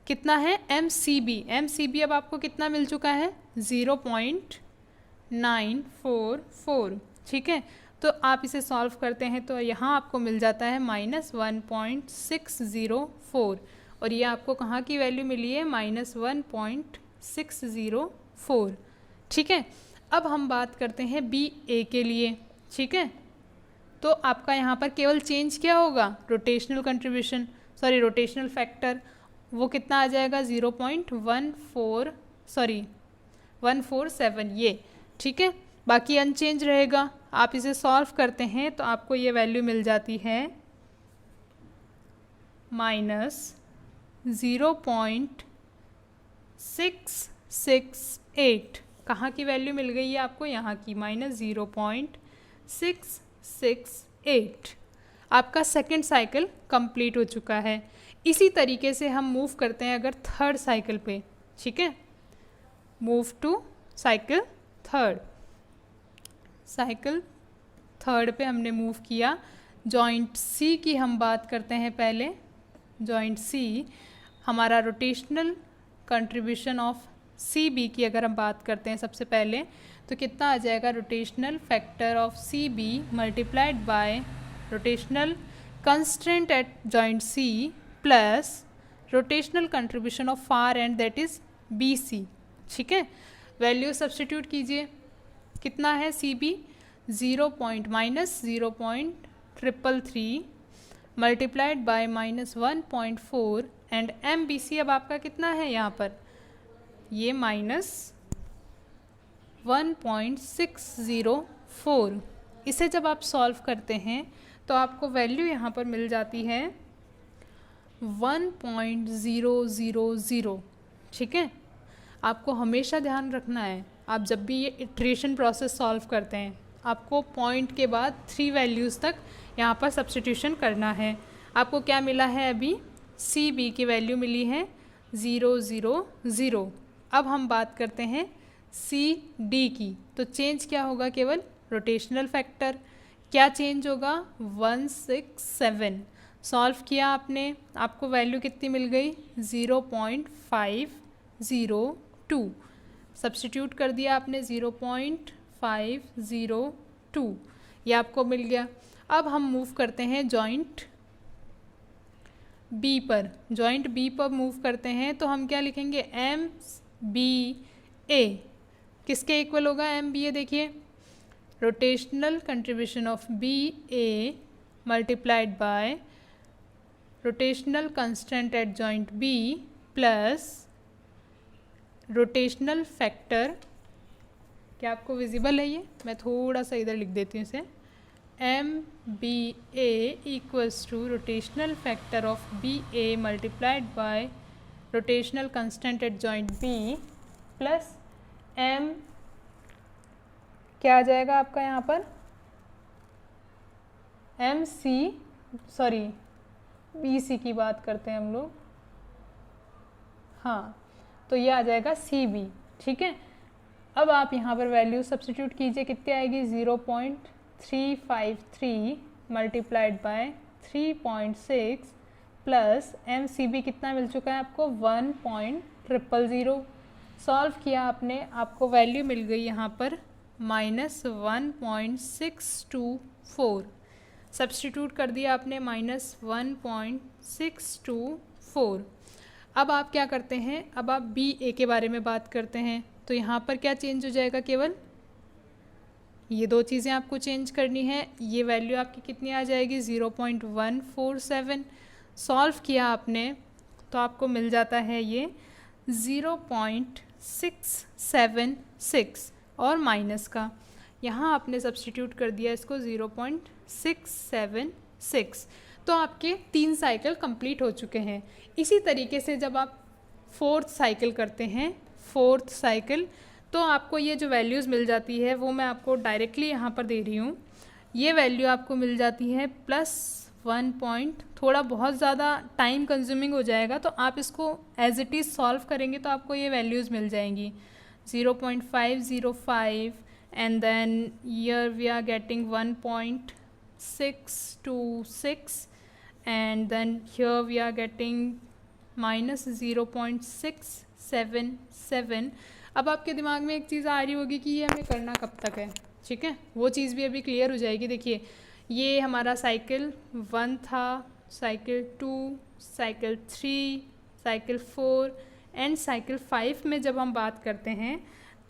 कितना है एम सी बी अब आपको कितना मिल चुका है 0.944, ठीक है। तो आप इसे सॉल्व करते हैं तो यहाँ आपको मिल जाता है -1.604 और ये आपको कहाँ की वैल्यू मिली है -1.604, ठीक है। अब हम बात करते हैं बी ए के लिए, ठीक है। तो आपका यहाँ पर केवल चेंज क्या होगा, rotational contribution sorry rotational factor, वो कितना आ जाएगा 147 ये, ठीक है। बाकी अनचेंज रहेगा। आप इसे सॉल्व करते हैं तो आपको ये वैल्यू मिल जाती है -0.668। कहाँ की वैल्यू मिल गई है आपको, यहाँ की -0.668। आपका सेकेंड साइकिल कंप्लीट हो चुका है। इसी तरीके से हम मूव करते हैं अगर थर्ड साइकिल पे, ठीक है। मूव टू साइकिल थर्ड पे हमने मूव किया। जॉइंट सी की हम बात करते हैं पहले। जॉइंट सी हमारा rotational contribution of C B की अगर हम बात करते हैं सबसे पहले तो कितना आ जाएगा, rotational factor of C B multiplied by rotational constraint at joint C plus rotational contribution of far end that is B C, ठीक है। वैल्यू सब्स्टिट्यूट कीजिए, कितना है C B -0.333 multiplied by -1.4 and M B C अब आपका कितना है यहाँ पर, ये -1.604। इसे जब आप सॉल्व करते हैं तो आपको वैल्यू यहाँ पर मिल जाती है 1.000, ठीक है। आपको हमेशा ध्यान रखना है, आप जब भी ये इटरेशन प्रोसेस सॉल्व करते हैं आपको पॉइंट के बाद 3 वैल्यूज़ तक यहाँ पर सब्स्टिट्यूशन करना है। आपको क्या मिला है अभी, सी बी की वैल्यू मिली है 000। अब हम बात करते हैं सी डी की, तो चेंज क्या होगा, केवल रोटेशनल फैक्टर क्या चेंज होगा 167। सॉल्व किया आपने, आपको वैल्यू कितनी मिल गई 0.502। सब्स्टिट्यूट कर दिया आपने 0.502, ये आपको मिल गया। अब हम मूव करते हैं जॉइंट बी पर। जॉइंट बी पर मूव करते हैं तो हम क्या लिखेंगे, एम बी ए किसके इक्वल होगा, एम बी ए देखिए rotational contribution of B A multiplied by rotational constant at joint B plus rotational factor, क्या आपको विजिबल है ये, मैं थोड़ा सा इधर लिख देती हूँ इसे, M B A equals to rotational factor of B A multiplied by rotational constant at joint B plus M, क्या आ जाएगा आपका यहाँ पर M C sorry B C की बात करते हैं हम लोग, हाँ, तो ये आ जाएगा सी बी, ठीक है। अब आप यहाँ पर वैल्यू सब्स्टिट्यूट कीजिए, कितनी आएगी 0.353 multiplied by 3.6 plus M C B कितना मिल चुका है आपको 1.000। सॉल्व किया आपने, आपको वैल्यू मिल गई यहाँ पर -1.624। सब्स्टिट्यूट कर दिया आपने -1.624। अब आप क्या करते हैं, अब आप बी ए के बारे में बात करते हैं तो यहाँ पर क्या चेंज हो जाएगा, केवल ये 2 चीज़ें आपको चेंज करनी है। ये वैल्यू आपकी कितनी आ जाएगी 0.147। सॉल्व किया आपने तो आपको मिल जाता है ये 0.676 और माइनस का यहाँ आपने सब्स्टिट्यूट कर दिया इसको 0.676, तो आपके 3 साइकिल कंप्लीट हो चुके हैं। इसी तरीके से जब आप 4th साइकिल करते हैं, 4th साइकिल, तो आपको ये जो वैल्यूज़ मिल जाती है वो मैं आपको डायरेक्टली यहाँ पर दे रही हूँ। ये वैल्यू आपको मिल जाती है +1 पॉइंट, थोड़ा बहुत ज़्यादा टाइम कंज्यूमिंग हो जाएगा, तो आप इसको एज इट इज़ सॉल्व करेंगे तो आपको ये वैल्यूज़ मिल जाएंगी 0.505 and then here we are getting 1.626 and then here we are getting -0.677। अब आपके दिमाग में एक चीज़ आ रही होगी कि ये हमें करना कब तक है, ठीक है, वो चीज़ भी अभी क्लियर हो जाएगी। देखिए ये हमारा साइकिल 1 था, cycle 2, cycle 3, cycle 4 and cycle 5 में जब हम बात करते हैं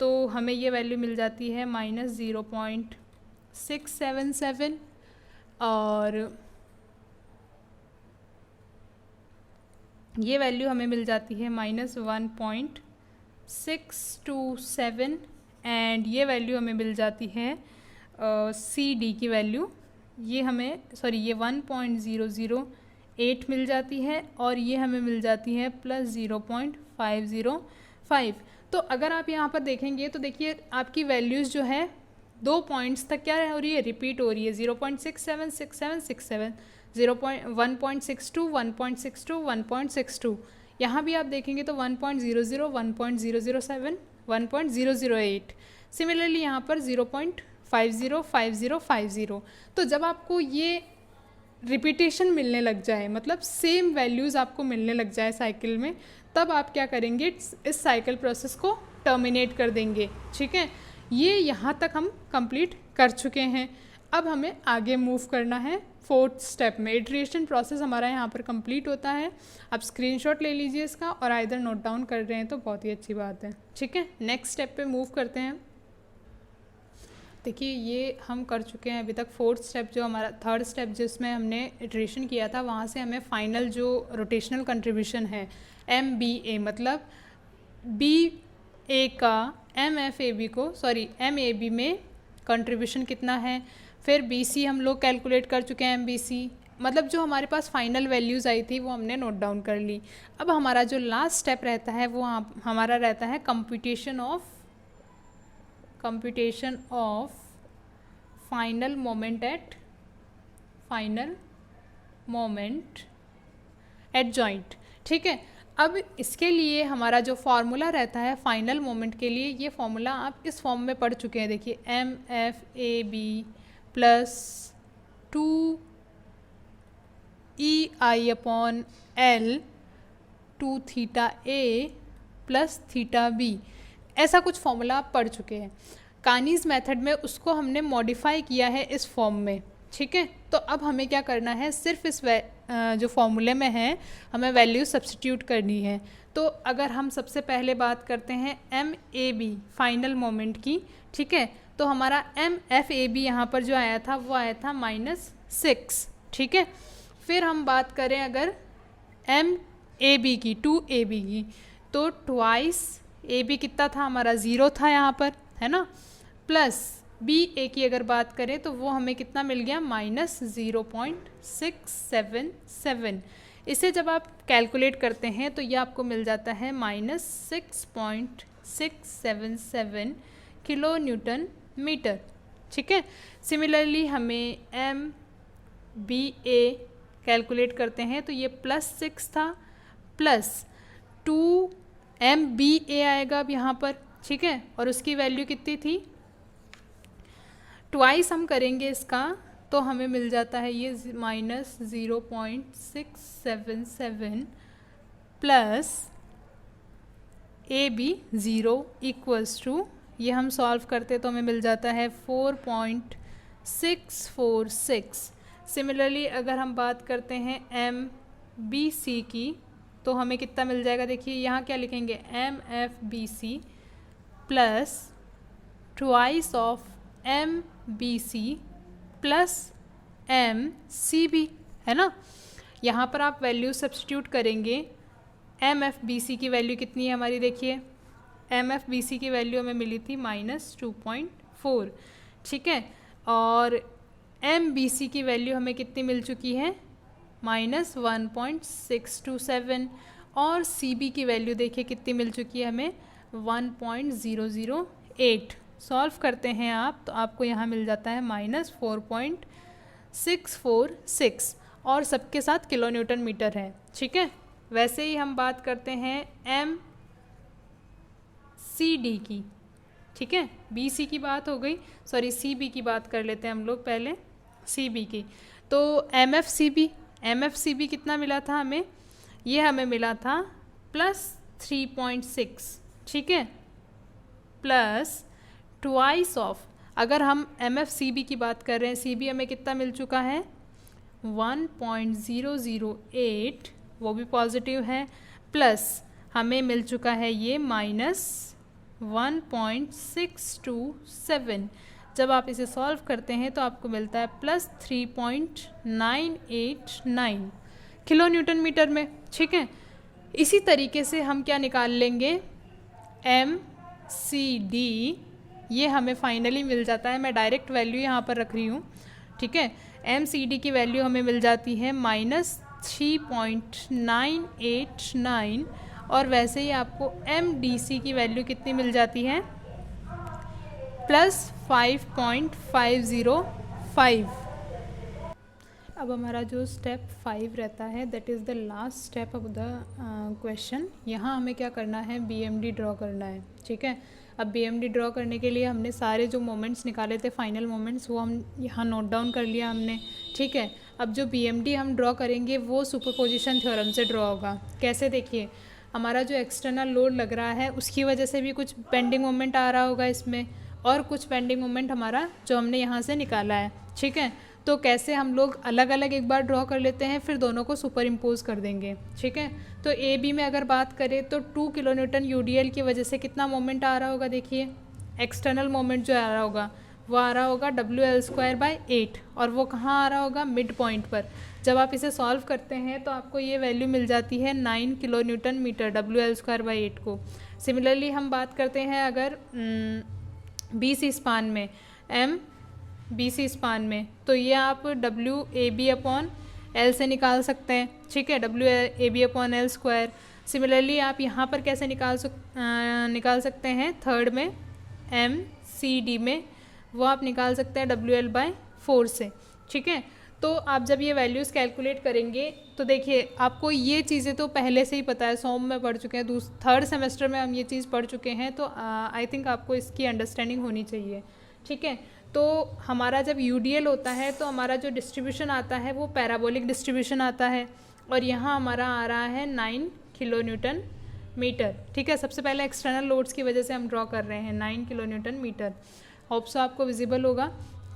तो हमें ये वैल्यू मिल जाती है -0.677 और ये वैल्यू हमें मिल जाती है -1.627 एंड ये वैल्यू हमें मिल जाती है सी डी की वैल्यू, ये हमें ये 1.008 मिल जाती है और ये हमें मिल जाती है +0.505। तो अगर आप यहाँ पर देखेंगे तो देखिए आपकी वैल्यूज़ जो है 2 पॉइंट्स तक क्या हो रही है, रिपीट हो रही है। 0.67, 67, 67, 1.62, 1.62, 1.62। यहाँ भी आप देखेंगे तो 1.00, 1.007, 1.008। सिमिलरली यहाँ पर 0.50, 50, 50। तो जब आपको ये रिपीटेशन मिलने लग जाए, मतलब सेम वैल्यूज़ आपको मिलने लग जाए साइकिल में, तब आप क्या करेंगे, इस साइकिल प्रोसेस को टर्मिनेट कर देंगे, ठीक है। ये यहाँ तक हम कंप्लीट कर चुके हैं। अब हमें आगे मूव करना है 4th स्टेप में। इटरेशन प्रोसेस हमारा यहाँ पर कंप्लीट होता है। आप स्क्रीनशॉट ले लीजिए इसका और आइदर नोट डाउन कर रहे हैं तो बहुत ही अच्छी बात है, ठीक है। नेक्स्ट स्टेप पे मूव करते हैं। देखिए ये हम कर चुके हैं अभी तक 4th स्टेप, जो हमारा 3rd स्टेप जिसमें हमने इटरेशन किया था, वहाँ से हमें फाइनल जो रोटेशनल कंट्रीब्यूशन है MBA, मतलब BA का MAB में कंट्रीब्यूशन कितना है, फिर BC हम लोग कैलकुलेट कर चुके हैं, MBC मतलब जो हमारे पास फाइनल वैल्यूज़ आई थी वो हमने नोट डाउन कर ली। अब हमारा जो लास्ट स्टेप रहता है वो हमारा रहता है computation of final moment at joint, ठीक है। अब इसके लिए हमारा जो फार्मूला रहता है फाइनल मोमेंट के लिए, ये फार्मूला आप इस फॉर्म में पढ़ चुके हैं। देखिए MFAB + 2EI/L 2θA + θB, ऐसा कुछ फॉर्मूला आप पढ़ चुके हैं। कानीज मेथड में उसको हमने मॉडिफाई किया है इस फॉर्म में, ठीक है। तो अब हमें क्या करना है, सिर्फ इस जो फॉर्मूले में है हमें वैल्यू सब्स्टिट्यूट करनी है। तो अगर हम सबसे पहले बात करते हैं MAB फाइनल मोमेंट की, ठीक है, तो हमारा MFAB यहाँ पर जो आया था वो आया था -6, ठीक है। फिर हम बात करें अगर MAB की 2AB की, तो ट्वाइस AB कितना था हमारा 0 था यहाँ पर, है ना, प्लस BA की अगर बात करें तो वो हमें कितना मिल गया -0.677। इसे जब आप कैलकुलेट करते हैं तो ये आपको मिल जाता है -6.677 किलो न्यूटन मीटर, ठीक है। सिमिलरली हमें MBA कैलकुलेट करते हैं तो ये +6 था, प्लस 2 MBA आएगा अब यहाँ पर, ठीक है, और उसकी वैल्यू कितनी थी, ट्वाइस हम करेंगे इसका तो हमें मिल जाता है ये -0.677 प्लस AB 0 इक्वल्स टू, ये हम सॉल्व करते तो हमें मिल जाता है 4.646। सिमिलरली अगर हम बात करते हैं MBC की तो हमें कितना मिल जाएगा, देखिए यहाँ क्या लिखेंगे MFBC plus twice of MBC plus MCB, है ना। यहाँ पर आप वैल्यू सब्स्टिट्यूट करेंगे। MFBC की वैल्यू कितनी है हमारी, देखिए MFBC की वैल्यू हमें मिली थी -2.4, ठीक है, और MBC की वैल्यू हमें कितनी मिल चुकी है -1.627, और CB की वैल्यू देखिए कितनी मिल चुकी है हमें 1.008। सॉल्व करते हैं आप तो आपको यहाँ मिल जाता है -4.646 और सबके साथ किलो न्यूटन मीटर है, ठीक है। वैसे ही हम बात करते हैं MCD की, ठीक है, BC की बात हो गई, CB की बात कर लेते हैं हम लोग पहले, CB की। तो MFCB कितना मिला था हमें, ये हमें मिला था +3.6, ठीक है, प्लस ट्वाइस ऑफ, अगर हम MFCB की बात कर रहे हैं, CB हमें कितना मिल चुका है 1.008, वो भी पॉजिटिव है, प्लस हमें मिल चुका है ये -1.627। जब आप इसे सॉल्व करते हैं तो आपको मिलता है +3.989 किलो न्यूटन मीटर में, ठीक है। इसी तरीके से हम क्या निकाल लेंगे, MCD, ये हमें फाइनली मिल जाता है, मैं डायरेक्ट वैल्यू यहाँ पर रख रही हूँ, ठीक है। MCD की वैल्यू हमें मिल जाती है -3.989, और वैसे ही आपको MDC की वैल्यू कितनी मिल जाती है +5.505। अब हमारा जो स्टेप 5 रहता है, that is the last step of the question. यहाँ हमें क्या करना है, BMD ड्रॉ करना है, ठीक है। अब BMD ड्रॉ करने के लिए हमने सारे जो मोमेंट्स निकाले थे, फाइनल मोमेंट्स, वो हम यहाँ नोट डाउन कर लिया हमने, ठीक है। अब जो BMD हम ड्रॉ करेंगे वो सुपरपोजिशन थ्योरम से ड्रॉ होगा। कैसे, देखिए, हमारा जो एक्सटर्नल लोड लग रहा है उसकी वजह से भी कुछ बेंडिंग मोमेंट आ रहा होगा इसमें, और कुछ बेंडिंग मोमेंट हमारा जो हमने यहाँ से निकाला है, ठीक है। तो कैसे हम लोग अलग अलग एक बार ड्रॉ कर लेते हैं, फिर दोनों को सुपर इम्पोज कर देंगे, ठीक है। तो AB में अगर बात करें तो 2 किलो न्यूटन UDL की वजह से कितना मोमेंट आ रहा होगा, देखिए एक्सटर्नल मोमेंट जो आ रहा होगा वो आ रहा होगा WL²/8, और वो कहाँ आ रहा होगा, मिड पॉइंट पर। जब आप इसे सॉल्व करते हैं तो आपको ये वैल्यू मिल जाती है 9 किलो न्यूटन मीटर WL²/8 को। सिमिलरली हम बात करते हैं अगर BC स्पान में, BC स्पान में, तो ये आप WAB/L से निकाल सकते हैं, ठीक है, WAB/L²। सिमिलरली आप यहाँ पर कैसे निकाल सकते हैं, थर्ड में MCD में, वो आप निकाल सकते हैं WL/4 से, ठीक है। तो आप जब ये वैल्यूज़ कैलकुलेट करेंगे तो देखिए आपको ये चीज़ें तो पहले से ही पता है, सोम में पढ़ चुके हैं, थर्ड सेमेस्टर में हम ये चीज़ पढ़ चुके हैं, तो आई थिंक आपको इसकी अंडरस्टैंडिंग होनी चाहिए, ठीक है। तो हमारा जब UDL होता है तो हमारा जो डिस्ट्रीब्यूशन आता है वो पैराबोलिक डिस्ट्रीब्यूशन आता है, और यहाँ हमारा आ रहा है 9 किलो न्यूटन मीटर, ठीक है। सबसे पहले एक्सटर्नल लोड्स की वजह से हम ड्रॉ कर रहे हैं 9 kilo newton metre, hope so आपको विजिबल होगा,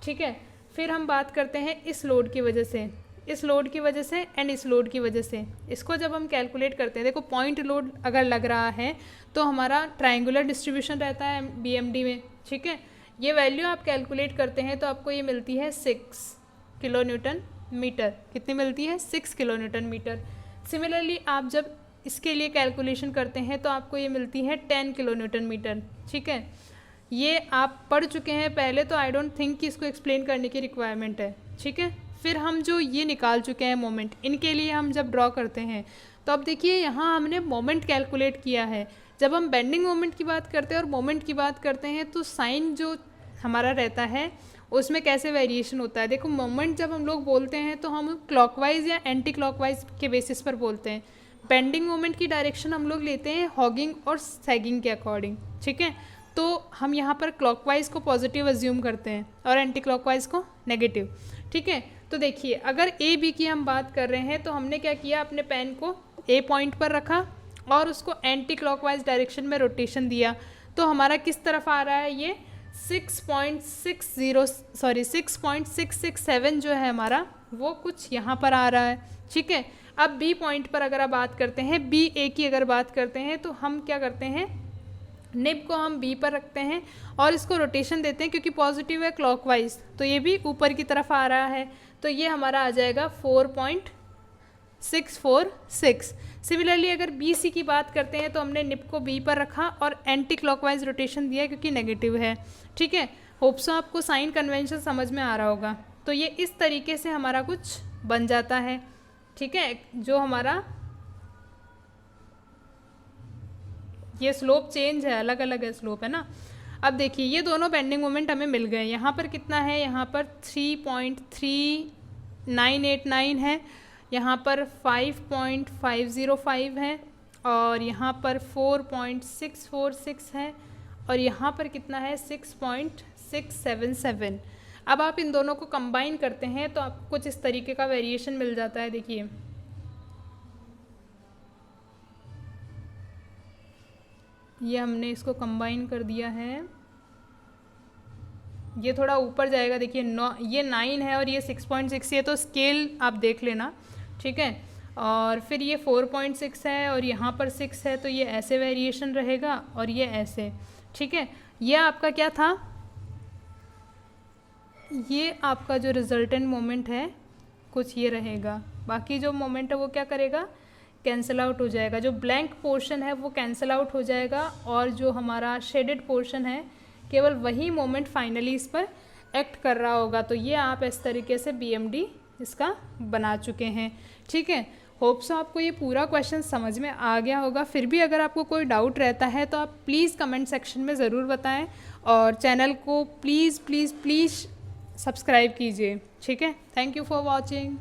ठीक है। फिर हम बात करते हैं इस लोड की वजह से, इस लोड की वजह से एंड इस लोड की वजह से। इसको जब हम कैलकुलेट करते हैं, देखो पॉइंट लोड अगर लग रहा है तो हमारा ट्रायंगुलर डिस्ट्रीब्यूशन रहता है BMD में, ठीक है। ये वैल्यू आप कैलकुलेट करते हैं तो आपको ये मिलती है 6 किलो न्यूटन मीटर। कितनी मिलती है, 6 किलो न्यूटन मीटर। सिमिलरली आप जब इसके लिए कैलकुलेशन करते हैं तो आपको ये मिलती है 10 किलो न्यूटन मीटर, ठीक है। ये आप पढ़ चुके हैं पहले, तो आई डोंट थिंक कि इसको एक्सप्लेन करने की रिक्वायरमेंट है, ठीक है। फिर हम जो ये निकाल चुके हैं मोमेंट, इनके लिए हम जब ड्रॉ करते हैं तो अब देखिए यहाँ हमने मोमेंट कैलकुलेट किया है। जब हम बेंडिंग मोमेंट की बात करते हैं और मोमेंट की बात करते हैं तो साइन जो हमारा रहता है उसमें कैसे वेरिएशन होता है। देखो मोमेंट जब हम लोग बोलते हैं तो हम क्लॉकवाइज या एंटी क्लॉकवाइज के बेसिस पर बोलते हैं। बेंडिंग मोमेंट की डायरेक्शन हम लोग लेते हैं हॉगिंग और सैगिंग के अकॉर्डिंग, ठीक है। तो हम यहाँ पर क्लॉकवाइज को पॉजिटिव अज्यूम करते हैं और एंटी क्लॉकवाइज को नेगेटिव, ठीक है। तो देखिए अगर AB की हम बात कर रहे हैं तो हमने क्या किया, अपने पेन को A पॉइंट पर रखा और उसको एंटी क्लॉकवाइज डायरेक्शन में रोटेशन दिया, तो हमारा किस तरफ आ रहा है, ये 6.667 जो है हमारा वो कुछ यहाँ पर आ रहा है, ठीक है। अब B पॉइंट पर अगर आप बात करते हैं, BA की अगर बात करते हैं तो हम क्या करते हैं, निब को हम B पर रखते हैं और इसको रोटेशन देते हैं, क्योंकि पॉजिटिव है क्लॉकवाइज तो ये भी ऊपर की तरफ आ रहा है, तो ये हमारा आ जाएगा 4.646। सिमिलरली अगर BC की बात करते हैं तो हमने निब को B पर रखा और एंटी क्लॉकवाइज रोटेशन दिया क्योंकि नेगेटिव है, ठीक है। होप सो आपको साइन कन्वेंशन समझ में आ रहा होगा। तो ये इस तरीके से हमारा कुछ बन जाता है, ठीक है। जो हमारा ये स्लोप चेंज है, अलग अलग है स्लोप, है ना। अब देखिए ये दोनों बेंडिंग मोमेंट हमें मिल गए। यहाँ पर कितना है, यहाँ पर 3.3989 है, यहाँ पर 5.505 है, और यहाँ पर 4.646 है, और यहाँ पर कितना है 6.677। अब आप इन दोनों को कंबाइन करते हैं तो आपको कुछ इस तरीके का वेरिएशन मिल जाता है। देखिए ये हमने इसको कंबाइन कर दिया है, ये थोड़ा ऊपर जाएगा, देखिए ये 9 है और ये 6.6, ये तो स्केल आप देख लेना, ठीक है। और फिर ये 4.6 है और यहाँ पर 6 है, तो ये ऐसे वेरिएशन रहेगा और ये ऐसे, ठीक है। ये आपका क्या था, ये आपका जो रिजल्टेंट मोमेंट है कुछ ये रहेगा, बाकी जो मोमेंट है वो क्या करेगा, कैंसिल आउट हो जाएगा। जो ब्लैंक पोर्शन है वो कैंसिल आउट हो जाएगा और जो हमारा शेडेड पोर्शन है केवल वही मोमेंट फाइनली इस पर एक्ट कर रहा होगा। तो ये आप इस तरीके से BMD इसका बना चुके हैं, ठीक है। होप सो आपको ये पूरा क्वेश्चन समझ में आ गया होगा। फिर भी अगर आपको कोई डाउट रहता है तो आप प्लीज़ कमेंट सेक्शन में ज़रूर बताएं और चैनल को प्लीज़ प्लीज़ प्लीज़ सब्सक्राइब कीजिए, ठीक है। Thank you for watching.